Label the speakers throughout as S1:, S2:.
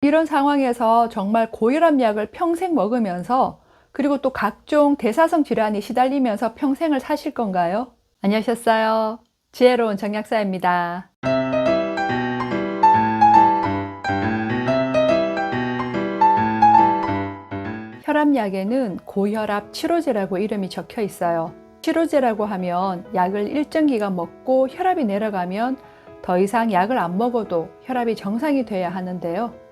S1: 이런 상황에서 정말 고혈압 약을 평생 먹으면서 그리고 또 각종 대사성 질환이 시달리면서 평생을 사실 건가요? 안녕하셨어요. 지혜로운 정약사입니다. 혈압약에는 고혈압 치료제라고 이름이 적혀 있어요. 치료제라고 하면 약을 일정 기간 먹고 혈압이 내려가면 더 이상 약을 안 먹어도 혈압이 정상이 돼야 하는데요.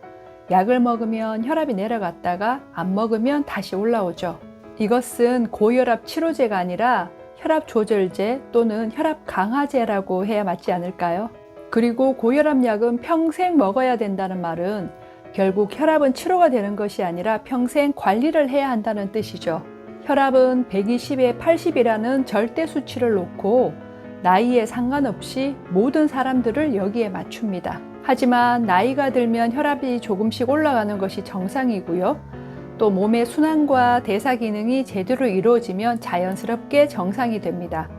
S1: 약을 먹으면 혈압이 내려갔다가 안 먹으면 다시 올라오죠. 이것은 고혈압 치료제가 아니라 혈압 조절제 또는 혈압 강화제라고 해야 맞지 않을까요? 그리고 고혈압 약은 평생 먹어야 된다는 말은 결국 혈압은 치료가 되는 것이 아니라 평생 관리를 해야 한다는 뜻이죠. 혈압은 120에 80이라는 절대 수치를 놓고 나이에 상관없이 모든 사람들을 여기에 맞춥니다. 하지만 나이가 들면 혈압이 조금씩 올라가는 것이 정상이고요. 또 몸의 순환과 대사 기능이 제대로 이루어지면 자연스럽게 정상이 됩니다.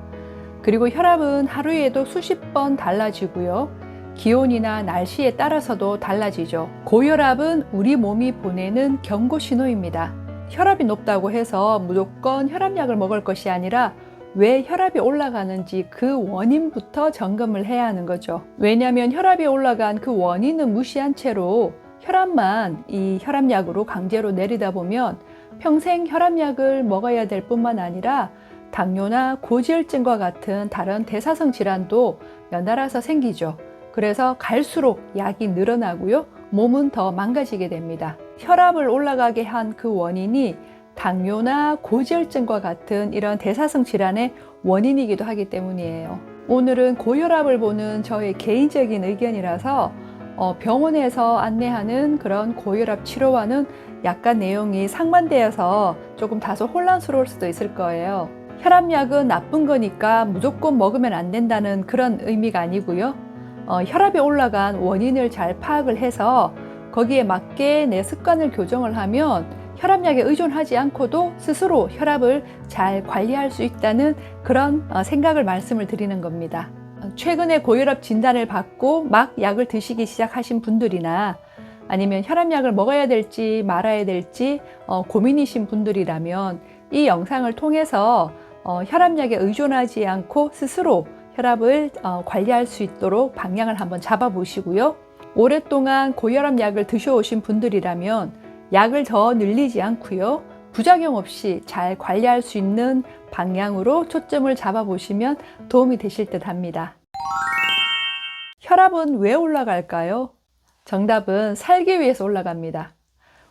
S1: 그리고 혈압은 하루에도 수십 번 달라지고요. 기온이나 날씨에 따라서도 달라지죠. 고혈압은 우리 몸이 보내는 경고 신호입니다. 혈압이 높다고 해서 무조건 혈압약을 먹을 것이 아니라 왜 혈압이 올라가는지 그 원인부터 점검을 해야 하는 거죠. 왜냐하면 혈압이 올라간 그 원인은 무시한 채로 혈압만 이 혈압약으로 강제로 내리다 보면 평생 혈압약을 먹어야 될 뿐만 아니라 당뇨나 고지혈증과 같은 다른 대사성 질환도 연달아서 생기죠. 그래서 갈수록 약이 늘어나고요. 몸은 더 망가지게 됩니다. 혈압을 올라가게 한 그 원인이 당뇨나 고지혈증과 같은 이런 대사성 질환의 원인이기도 하기 때문이에요. 오늘은 고혈압을 보는 저의 개인적인 의견이라서 병원에서 안내하는 그런 고혈압 치료와는 약간 내용이 상반되어서 조금 다소 혼란스러울 수도 있을 거예요. 혈압약은 나쁜 거니까 무조건 먹으면 안 된다는 그런 의미가 아니고요. 혈압이 올라간 원인을 잘 파악을 해서 거기에 맞게 내 습관을 교정을 하면 혈압약에 의존하지 않고도 스스로 혈압을 잘 관리할 수 있다는 그런 생각을 말씀을 드리는 겁니다. 최근에 고혈압 진단을 받고 막 약을 드시기 시작하신 분들이나 아니면 혈압약을 먹어야 될지 말아야 될지 고민이신 분들이라면 이 영상을 통해서 혈압약에 의존하지 않고 스스로 혈압을 관리할 수 있도록 방향을 한번 잡아보시고요. 오랫동안 고혈압 약을 드셔오신 분들이라면 약을 더 늘리지 않고요. 부작용 없이 잘 관리할 수 있는 방향으로 초점을 잡아보시면 도움이 되실 듯 합니다. 혈압은 왜 올라갈까요? 정답은 살기 위해서 올라갑니다.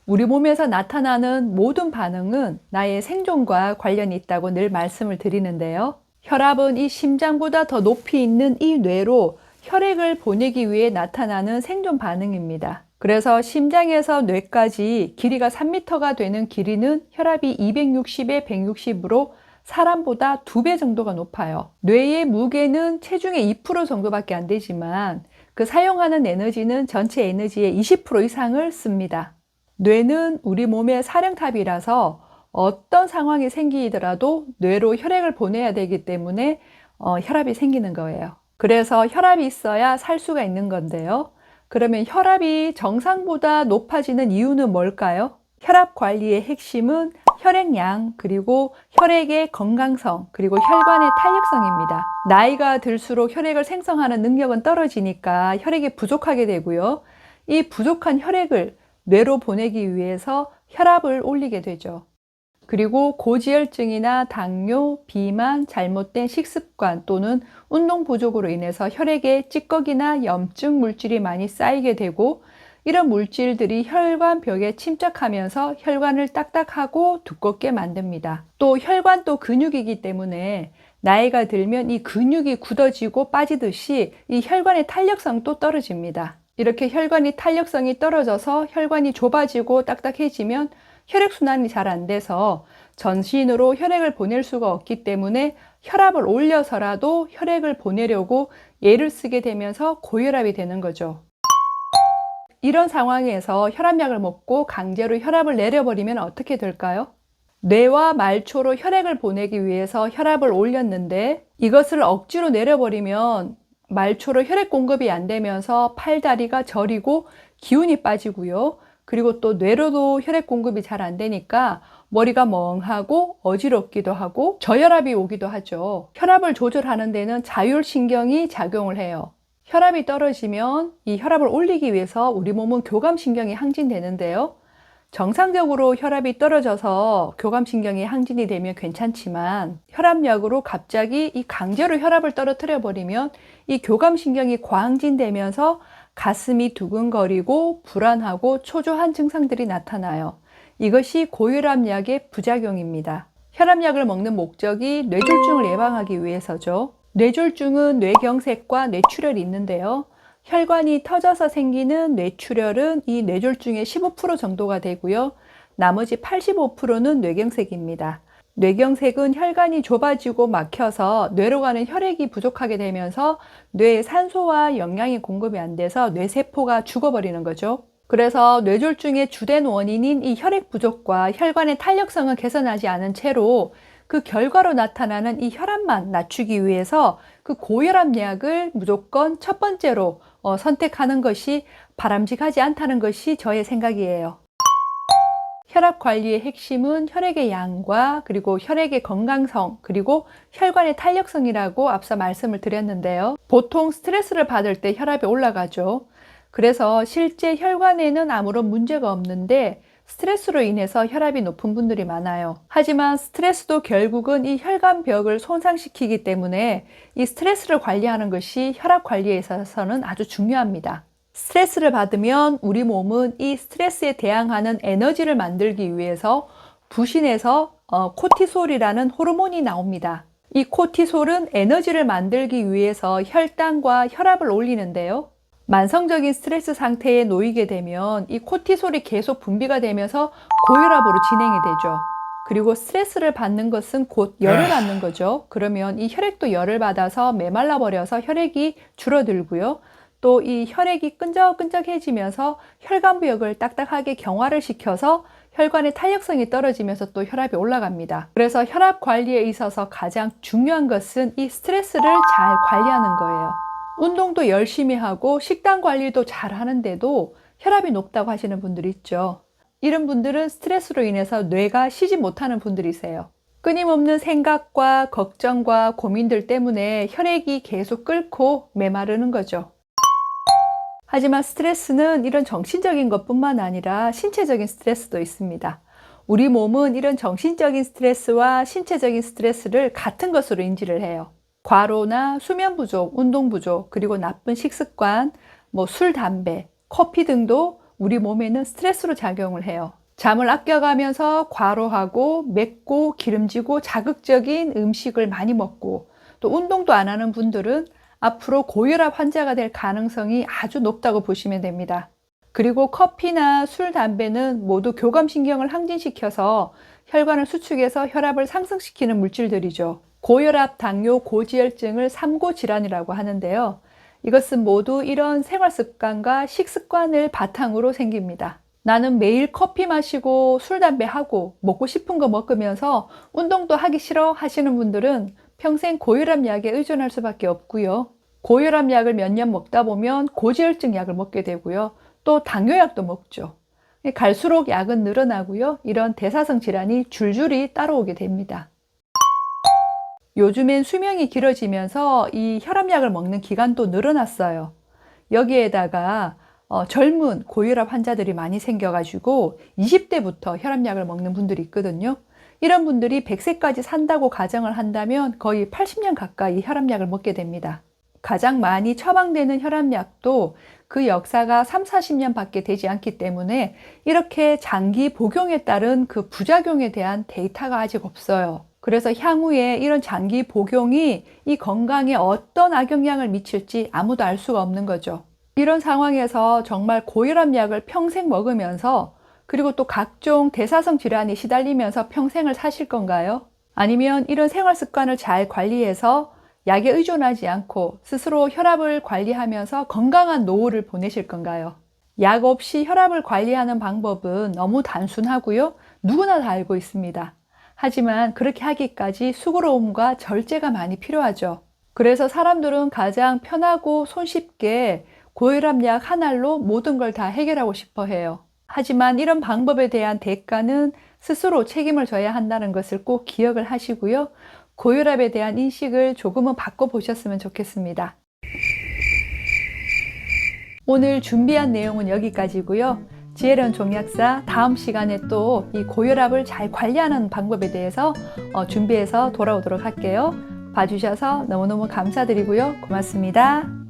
S1: 우리 몸에서 나타나는 모든 반응은 나의 생존과 관련이 있다고 늘 말씀을 드리는데요. 혈압은 이 심장보다 더 높이 있는 이 뇌로 혈액을 보내기 위해 나타나는 생존 반응입니다. 그래서 심장에서 뇌까지 길이가 3m가 되는 길이는 혈압이 260에 160으로 사람보다 2배 정도가 높아요. 뇌의 무게는 체중의 2% 정도밖에 안 되지만 그 사용하는 에너지는 전체 에너지의 20% 이상을 씁니다. 뇌는 우리 몸의 사령탑이라서 어떤 상황이 생기더라도 뇌로 혈액을 보내야 되기 때문에 혈압이 생기는 거예요. 그래서 혈압이 있어야 살 수가 있는 건데요. 그러면 혈압이 정상보다 높아지는 이유는 뭘까요? 혈압 관리의 핵심은 혈액량, 그리고 혈액의 건강성, 그리고 혈관의 탄력성입니다. 나이가 들수록 혈액을 생성하는 능력은 떨어지니까 혈액이 부족하게 되고요. 이 부족한 혈액을 뇌로 보내기 위해서 혈압을 올리게 되죠. 그리고 고지혈증이나 당뇨, 비만, 잘못된 식습관 또는 운동 부족으로 인해서 혈액에 찌꺼기나 염증 물질이 많이 쌓이게 되고 이런 물질들이 혈관벽에 침착하면서 혈관을 딱딱하고 두껍게 만듭니다. 또 혈관도 근육이기 때문에 나이가 들면 이 근육이 굳어지고 빠지듯이 이 혈관의 탄력성도 떨어집니다. 이렇게 혈관이 탄력성이 떨어져서 혈관이 좁아지고 딱딱해지면 혈액순환이 잘 안 돼서 전신으로 혈액을 보낼 수가 없기 때문에 혈압을 올려서라도 혈액을 보내려고 애를 쓰게 되면서 고혈압이 되는 거죠. 이런 상황에서 혈압약을 먹고 강제로 혈압을 내려버리면 어떻게 될까요? 뇌와 말초로 혈액을 보내기 위해서 혈압을 올렸는데 이것을 억지로 내려버리면 말초로 혈액 공급이 안 되면서 팔다리가 저리고 기운이 빠지고요. 그리고 또 뇌로도 혈액 공급이 잘 안 되니까 머리가 멍하고 어지럽기도 하고 저혈압이 오기도 하죠. 혈압을 조절하는 데는 자율신경이 작용을 해요. 혈압이 떨어지면 이 혈압을 올리기 위해서 우리 몸은 교감신경이 항진되는데요. 정상적으로 혈압이 떨어져서 교감신경이 항진이 되면 괜찮지만 혈압약으로 갑자기 이 강제로 혈압을 떨어뜨려 버리면 이 교감신경이 과항진되면서 가슴이 두근거리고 불안하고 초조한 증상들이 나타나요. 이것이 고혈압약의 부작용입니다. 혈압약을 먹는 목적이 뇌졸중을 예방하기 위해서죠. 뇌졸중은 뇌경색과 뇌출혈이 있는데요. 혈관이 터져서 생기는 뇌출혈은 이 뇌졸중의 15% 정도가 되고요. 나머지 85%는 뇌경색입니다. 뇌경색은 혈관이 좁아지고 막혀서 뇌로 가는 혈액이 부족하게 되면서 뇌에 산소와 영양이 공급이 안 돼서 뇌세포가 죽어버리는 거죠. 그래서 뇌졸중의 주된 원인인 이 혈액 부족과 혈관의 탄력성을 개선하지 않은 채로 그 결과로 나타나는 이 혈압만 낮추기 위해서 그 고혈압약을 무조건 첫 번째로 선택하는 것이 바람직하지 않다는 것이 저의 생각이에요. 혈압 관리의 핵심은 혈액의 양과 그리고 혈액의 건강성 그리고 혈관의 탄력성이라고 앞서 말씀을 드렸는데요. 보통 스트레스를 받을 때 혈압이 올라가죠. 그래서 실제 혈관에는 아무런 문제가 없는데 스트레스로 인해서 혈압이 높은 분들이 많아요. 하지만 스트레스도 결국은 이 혈관벽을 손상시키기 때문에 이 스트레스를 관리하는 것이 혈압 관리에 있어서는 아주 중요합니다. 스트레스를 받으면 우리 몸은 이 스트레스에 대항하는 에너지를 만들기 위해서 부신에서 코티솔이라는 호르몬이 나옵니다. 이 코티솔은 에너지를 만들기 위해서 혈당과 혈압을 올리는데요. 만성적인 스트레스 상태에 놓이게 되면 이 코티솔이 계속 분비가 되면서 고혈압으로 진행이 되죠. 그리고 스트레스를 받는 것은 곧 열을 받는 거죠. 그러면 이 혈액도 열을 받아서 메말라 버려서 혈액이 줄어들고요. 또 이 혈액이 끈적끈적해지면서 혈관벽을 딱딱하게 경화를 시켜서 혈관의 탄력성이 떨어지면서 또 혈압이 올라갑니다. 그래서 혈압 관리에 있어서 가장 중요한 것은 이 스트레스를 잘 관리하는 거예요. 운동도 열심히 하고 식단 관리도 잘 하는데도 혈압이 높다고 하시는 분들이 있죠. 이런 분들은 스트레스로 인해서 뇌가 쉬지 못하는 분들이세요. 끊임없는 생각과 걱정과 고민들 때문에 혈액이 계속 끓고 메마르는 거죠. 하지만 스트레스는 이런 정신적인 것뿐만 아니라 신체적인 스트레스도 있습니다. 우리 몸은 이런 정신적인 스트레스와 신체적인 스트레스를 같은 것으로 인지를 해요. 과로나 수면 부족, 운동 부족, 그리고 나쁜 식습관, 술, 담배, 커피 등도 우리 몸에는 스트레스로 작용을 해요. 잠을 아껴가면서 과로하고 맵고 기름지고 자극적인 음식을 많이 먹고 또 운동도 안 하는 분들은 앞으로 고혈압 환자가 될 가능성이 아주 높다고 보시면 됩니다. 그리고 커피나 술, 담배는 모두 교감신경을 항진시켜서 혈관을 수축해서 혈압을 상승시키는 물질들이죠. 고혈압, 당뇨, 고지혈증을 삼고질환이라고 하는데요. 이것은 모두 이런 생활습관과 식습관을 바탕으로 생깁니다. 나는 매일 커피 마시고 술, 담배 하고 먹고 싶은 거 먹으면서 운동도 하기 싫어 하시는 분들은 평생 고혈압 약에 의존할 수밖에 없고요. 고혈압 약을 몇 년 먹다 보면 고지혈증 약을 먹게 되고요. 또 당뇨약도 먹죠. 갈수록 약은 늘어나고요. 이런 대사성 질환이 줄줄이 따라오게 됩니다. 요즘엔 수명이 길어지면서 이 혈압약을 먹는 기간도 늘어났어요. 여기에다가 젊은 고혈압 환자들이 많이 생겨가지고 20대부터 혈압약을 먹는 분들이 있거든요. 이런 분들이 100세까지 산다고 가정을 한다면 거의 80년 가까이 혈압약을 먹게 됩니다. 가장 많이 처방되는 혈압약도 그 역사가 3, 40년 밖에 되지 않기 때문에 이렇게 장기 복용에 따른 그 부작용에 대한 데이터가 아직 없어요. 그래서 향후에 이런 장기 복용이 이 건강에 어떤 악영향을 미칠지 아무도 알 수가 없는 거죠. 이런 상황에서 정말 고혈압약을 평생 먹으면서 그리고 또 각종 대사성 질환에 시달리면서 평생을 사실 건가요? 아니면 이런 생활 습관을 잘 관리해서 약에 의존하지 않고 스스로 혈압을 관리하면서 건강한 노후를 보내실 건가요? 약 없이 혈압을 관리하는 방법은 너무 단순하고요. 누구나 다 알고 있습니다. 하지만 그렇게 하기까지 수고로움과 절제가 많이 필요하죠. 그래서 사람들은 가장 편하고 손쉽게 고혈압 약 한 알로 모든 걸 다 해결하고 싶어 해요. 하지만 이런 방법에 대한 대가는 스스로 책임을 져야 한다는 것을 꼭 기억을 하시고요. 고혈압에 대한 인식을 조금은 바꿔보셨으면 좋겠습니다. 오늘 준비한 내용은 여기까지고요. 지혜로운 종약사 다음 시간에 또 이 고혈압을 잘 관리하는 방법에 대해서 준비해서 돌아오도록 할게요. 봐주셔서 너무너무 감사드리고요. 고맙습니다.